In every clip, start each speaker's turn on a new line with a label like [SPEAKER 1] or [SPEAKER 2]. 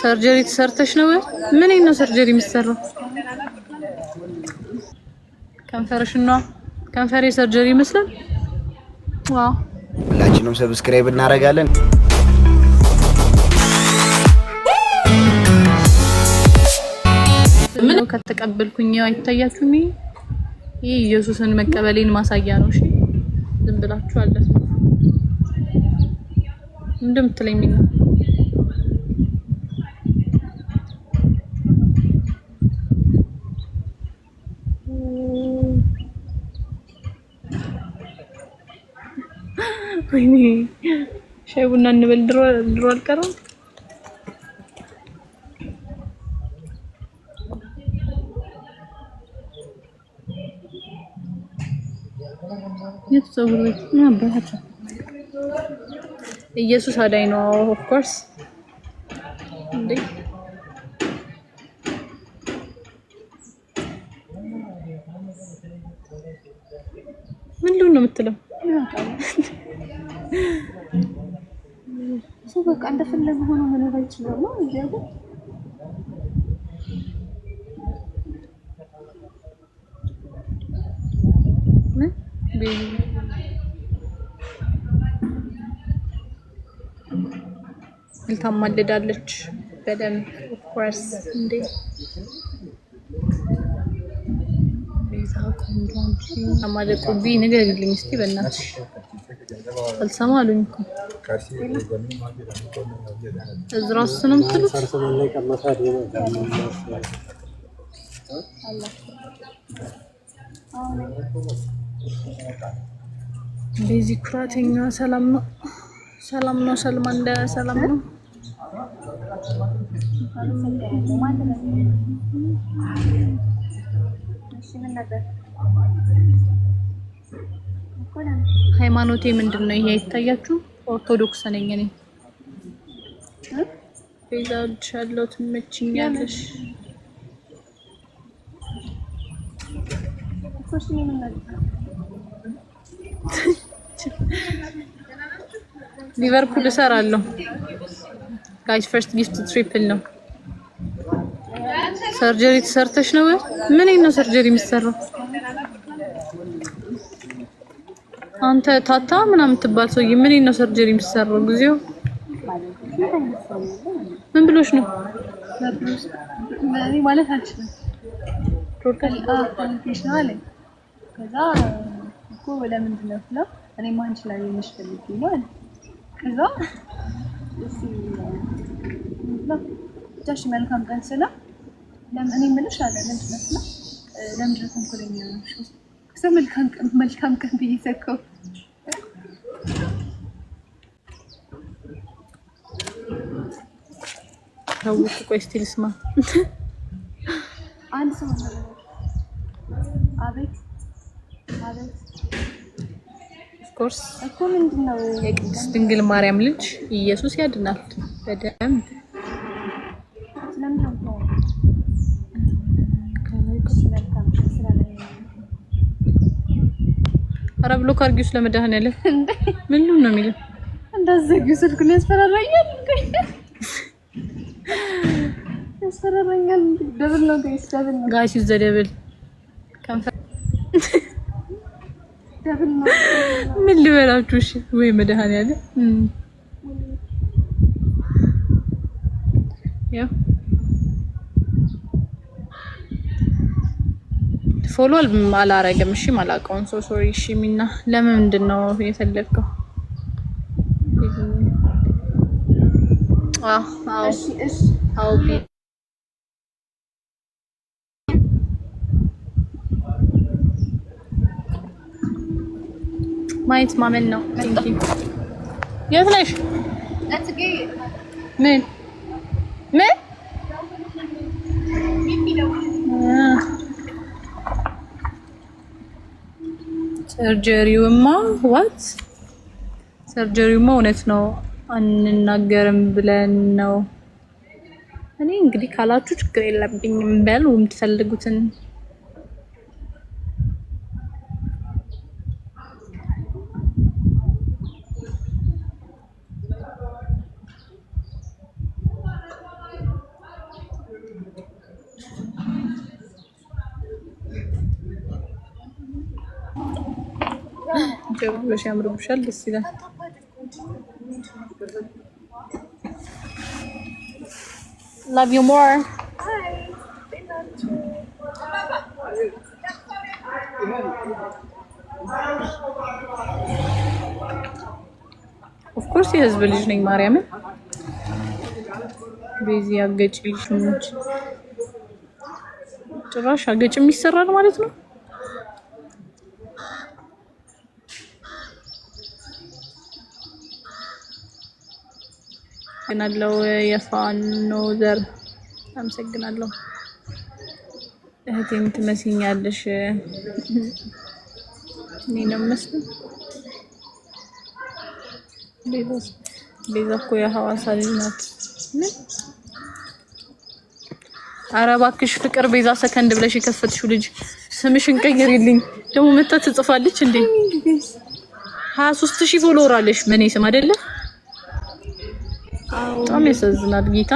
[SPEAKER 1] ሰርጀሪ ተሰርተሽ ነው? ምን ነው ሰርጀሪ የሚሰራው? ከንፈርሽ ነው? ከንፈሬ ሰርጀሪ ይመስላል? ዋው!
[SPEAKER 2] ሁላችንም ሰብስክራይብ እናደርጋለን።
[SPEAKER 1] ምን ከተቀበልኩኝ አይታያችሁም? ይሄ ኢየሱስን መቀበሌን ማሳያ ነው። እሺ ዝም ብላችሁ አለ እንደምትለኝ ነው። ወይኔ ሻይ ቡና እንበል። ድሮ አልቀረም። የተሰውሩ ነው አባታቸው ኢየሱስ አዳኝ ነው። ኦፍ ኮርስ እንዴ ምን ሊሆን ነው የምትለው?
[SPEAKER 3] ሰው በቃ እንደፈለገ ሆኖ መኖር አይችልም ነው እንዴ?
[SPEAKER 1] ልታማልዳለች በደንብ ኦፍ ኮርስ እንዴ ቤዛ ኮንዶንቺ አማለቁቢ ንገሪልኝ እስቲ በእናትሽ አልሰማ አሉኝ እኮ እዝራሱንም ትሉት ቤዚ ኩራተኛ ሰላም ነው ሰልማን እንደ ሰላም ነው። ሃይማኖቴ ምንድነው? ይሄ አይታያችሁ? ኦርቶዶክስ ነኝ እኔ። ቤዛልሻለሁ ትመችኛለሽ። ሊቨርፑል እሰራለሁ ጋይስ። ፈርስት ጊፍት ትሪፕል ነው። ሰርጀሪ ተሰርተሽ ነው? ምን ነው ሰርጀሪ የሚሰራው? አንተ ታታ ምናምን ትባል ሰውዬ ምን ነው ሰርጀሪ የሚሰራው? ጊዜው ምን ብሎሽ ነው?
[SPEAKER 3] እኔ ማለት አልችልም። ቶታል ኮሚኒኬሽን አለ። ከዛ እኮ ለምንድን ነው ስለው እኔ ማን ይችላል የሚፈልግ ነው። ከዛ እሺ መልካም ቀን ስለ ለምን እኔ ምንሽ አለ ለምንድን ነው ተንኮለኛ ነው? ከዛ መልካም ቀን ብዬሰከው
[SPEAKER 1] ታውቁ ቆይ እስቲ ልስማ።
[SPEAKER 3] አንድ ሰው ነው። አቤት
[SPEAKER 1] ኦፍ ኮርስ
[SPEAKER 3] እኮ ምንድነው
[SPEAKER 1] የቅድስት ድንግል ማርያም ልጅ ኢየሱስ ያድናል በደንብ። ኧረ ብሎ ካርጊው ስለመድኃኒዓለም ምን ነው የሚለው?
[SPEAKER 3] እንዳዘጊው ስልኩን ያስፈራራኛል ያስፈራራኛል። ደብል ነው ጋይስ
[SPEAKER 1] ዩዝ ዘ ደብል ካንፈር
[SPEAKER 3] ደብል ነው።
[SPEAKER 1] ምን ልበላችሁ? እሺ ወይ መድኃኒዓለም ያው ፎሎ አላረገም። እሺ ማላቀውን ሶ ሶሪ። እሺ ሚና ለምንድን ነው የፈለግከው? አዎ ማየት ማመን ነው። ቴንክ ዩ። የት ነሽ? ምን ሰርጀሪውማ ሰርጀሪውማ እውነት ነው አንናገርም ብለን ነው። እኔ እንግዲህ ካላችሁ ችግር የለብኝም በሉ የምትፈልጉትን። ጨርበሽ ያምርብሻል። ደስ ይላል። Love you more. Of course የህዝብ ልጅ ነኝ ማርያምን። በዚህ አገጭልሽ ነው ጭራሽ አገጭም ይሰራል ማለት ነው። እናለው የፋኖ ዘር አመሰግናለሁ። እህቴም ትመስኛለሽ። እኔ ነው መስሎኝ ቤዛ እኮ የሐዋሳ ልጅ ናት። ምን ኧረ እባክሽ ፍቅር ቤዛ ሰከንድ ብለሽ የከፈትሽው ልጅ ስምሽን ቀይሪልኝ። ደግሞ መታ ትጽፋለች እንዴ 23000 ፎሎወር አለሽ። ምን ስም አይደለ? በጣም ያሳዝናል። ጌታ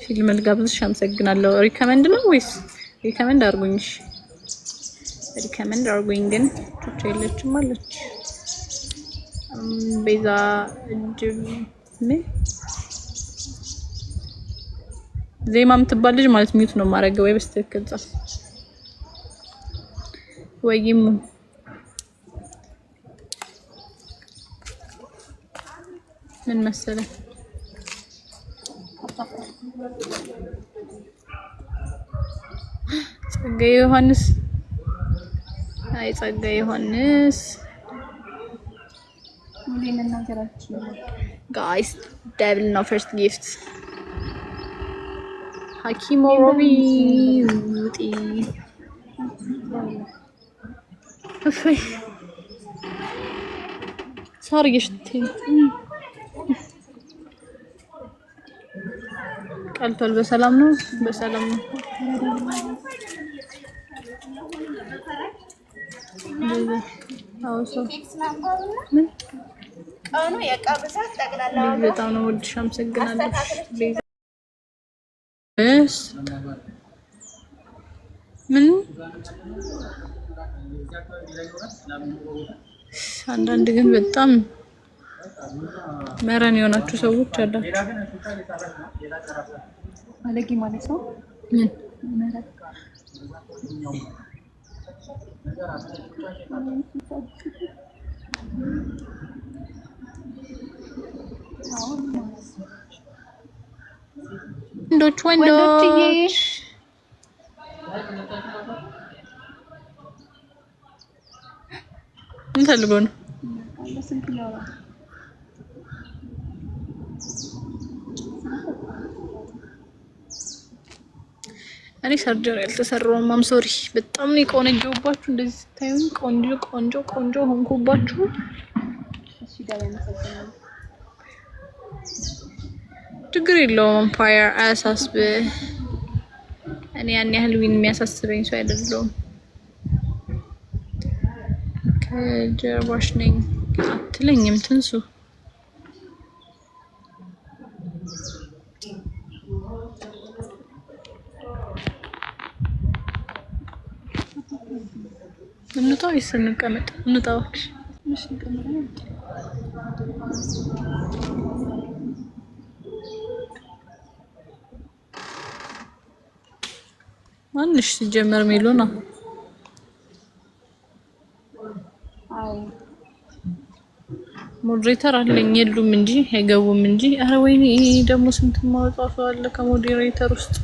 [SPEAKER 1] ፊልም ልጋብዝሽ። አመሰግናለሁ። ሪከመንድ ነው ወይስ ሪከመንድ አድርጉኝሽ? ሪከመንድ አድርጉኝ። ግን ቹቻ የለችም አለች ቤዛ እጅብ ምን ዜማ የምትባል ልጅ ማለት ሚዩት ነው ማረገው ወይ በስተክል ጻፍ ወይም ምን መሰለ ጸጋዬ ዮሐንስ አይ ጸጋዬ ዮሐንስ guys devil no first gift ሐኪሞ ሮቢ ውጪ እፈይ ሳርየሽቲ ቀልቷል። በሰላም ነው በሰላም ነው። አውሶ ምን አሁን የቃ ብዛት ጠቅላላ በጣም ነው ወድሽ። አመሰግናለሁ። ምን አንዳንድ ግን በጣም መረን የሆናችሁ ሰዎች አላችሁ። አለቂ ማለት ነው። ምን ወንዶች ምን ፈልጎ ነው? እኔ ሰርጀሪ አልተሰራውም። አም ሶሪ በጣም ነው የቆነጀውባችሁ። እንደዚህ ስታዩኝ ቆንጆ ሆንኩባችሁ። እሺ ጋር ያመሰግናለሁ። ችግር የለውም። አምፓየር አያሳስብ። እኔ ያን ያህል ዊን የሚያሳስበኝ ሰው አይደለሁም። ከጀርባሽ ነኝ አትለኝም ትንሱ። እንውጣ ወይስ እንቀመጥ? እንውጣ እባክሽ። እሺ እንቀመጥ። ማንሽ ሲጀመር ሜሎና አዎ ሞዴሬተር አለኝ የሉም እንጂ አይገቡም እንጂ። አረ ወይኔ ይሄ ደግሞ ስንት ማውጣት አለ ከሞዴሬተር ውስጥ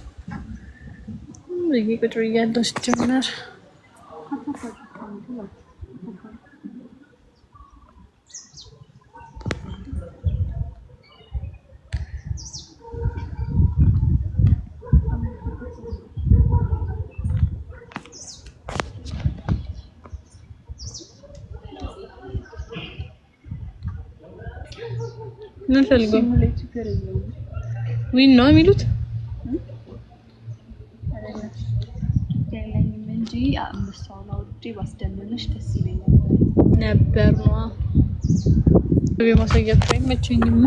[SPEAKER 1] ቁጥር እያለሽ ጀመር። ምን ፈልገው ዊን ነው የሚሉት ያለኝም እንጂ አንበሳውን አውርጄ ባስደምምሽ ደስ ይለኝ ነበር ነው በማሳያት አይመቸኝም።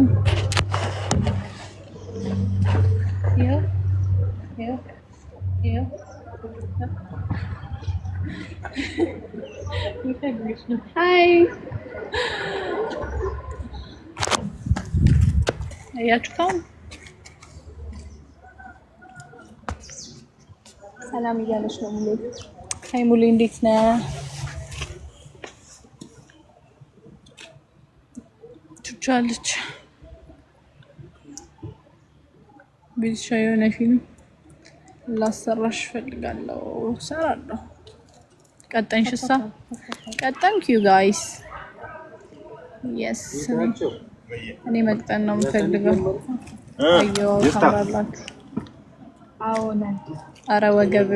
[SPEAKER 1] ሃይ አያችሁም?
[SPEAKER 3] ሰላም እያለች ነው ሙሉ።
[SPEAKER 1] ሃይ ሙሉ እንዴት ነህ? ትቻለች ቢልሻ የሆነ ፊልም ላሰራሽ ፈልጋለሁ። ሰራለሁ። ቀጠንሽሳ? ቀጠንኩ ዩ ጋይስ። የስ እኔ መቅጠን ነው የምፈልገው። አየው ታምራላችሁ።
[SPEAKER 3] አዎ ነን።
[SPEAKER 1] አረ ወገብ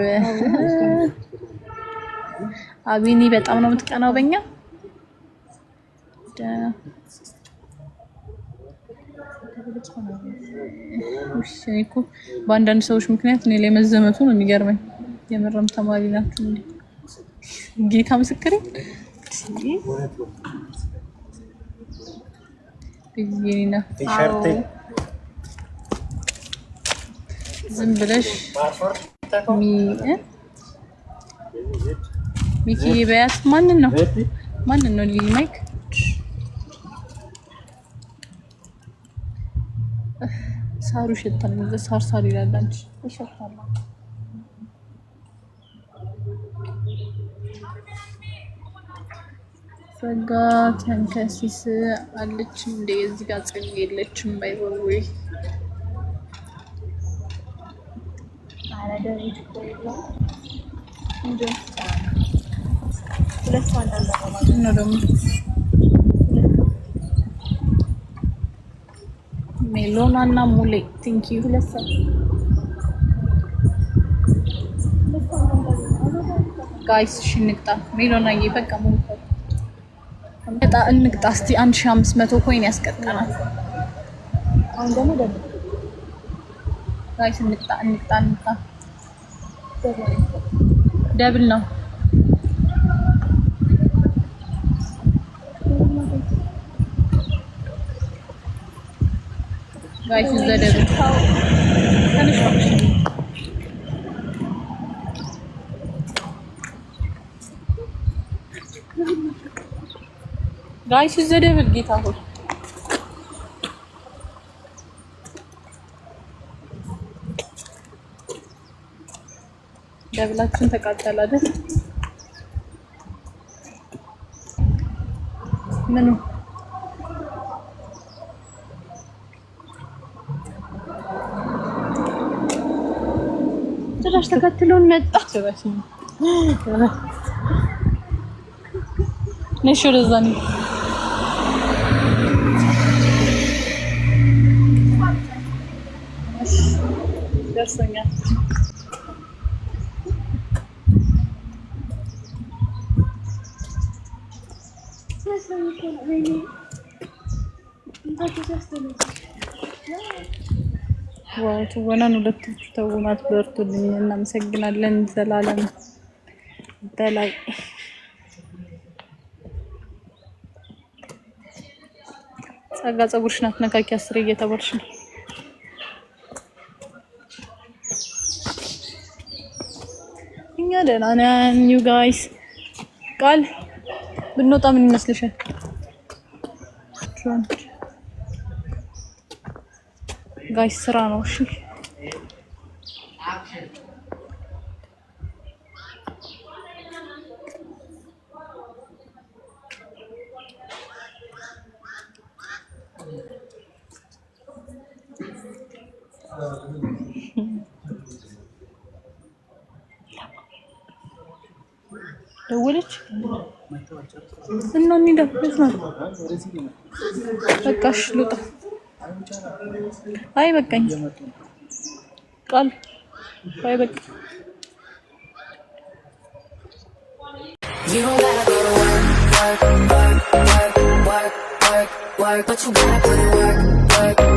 [SPEAKER 1] አቢኒ በጣም ነው የምትቀናው በእኛ። እሺ እኮ በአንዳንድ ሰዎች ምክንያት እኔ ላይ መዘመቱ ነው የሚገርመኝ። የምረም ተማሪ ናችሁ እንዴ? ጌታ ምስክሬ ቢዚና ዝም ብለሽ ሚኪ በያት። ማንን ነው ሊሊ ማይክ ሳሩ ሸታል ነው ሳር ይላል። አንቺ ይሸታል ሰጋ ተንከሲስ አለች እንደ እዚህ ጋር ጽጌ የለችም። ባይወይ
[SPEAKER 3] አረደ ይቆይላ እንዴ ሁለት አንዳንድ
[SPEAKER 1] ነው ደግሞ ሜሎና እና ሙሌ ቲንክ ዩ ሁለት ጋይስ እሺ እንቅጣ። ሜሎና ይበቃ ሙሉ እንቅጣ እስቲ 1500 ኮይን ያስቀጣናል።
[SPEAKER 3] አሁን ደግሞ
[SPEAKER 1] ጋይስ እንቅጣ ደብል ነው ጋይስ ደብል ጋይስ ደብል ጌታ ሆይ ደብላችን ተቃጠለ አይደል? ምኑ ጭራሽ ተከትሎን መጣ። ጭራሽ ነሽ ወደዛ ነው ደርሶኛል። ዋው ትወናን ሁለቶቹ ተውናት በርቱልኝ። እናመሰግናለን። ዘላለም በላይ ጸጋ ጸጉርሽን አትነካኪ 10 እየተባልሽ ነው። እኛ ደህና ነን። ዩ ጋይስ ቃል ብንወጣ ምን ይመስልሻል? ጋይስ ስራ ነው። እሺ ደወለች እና እንሂዳበት ነው። በቃሽ ልውጣ። አይ በቃኝ ቃል አይ በቃ You don't gotta go to work, but you gotta put in work.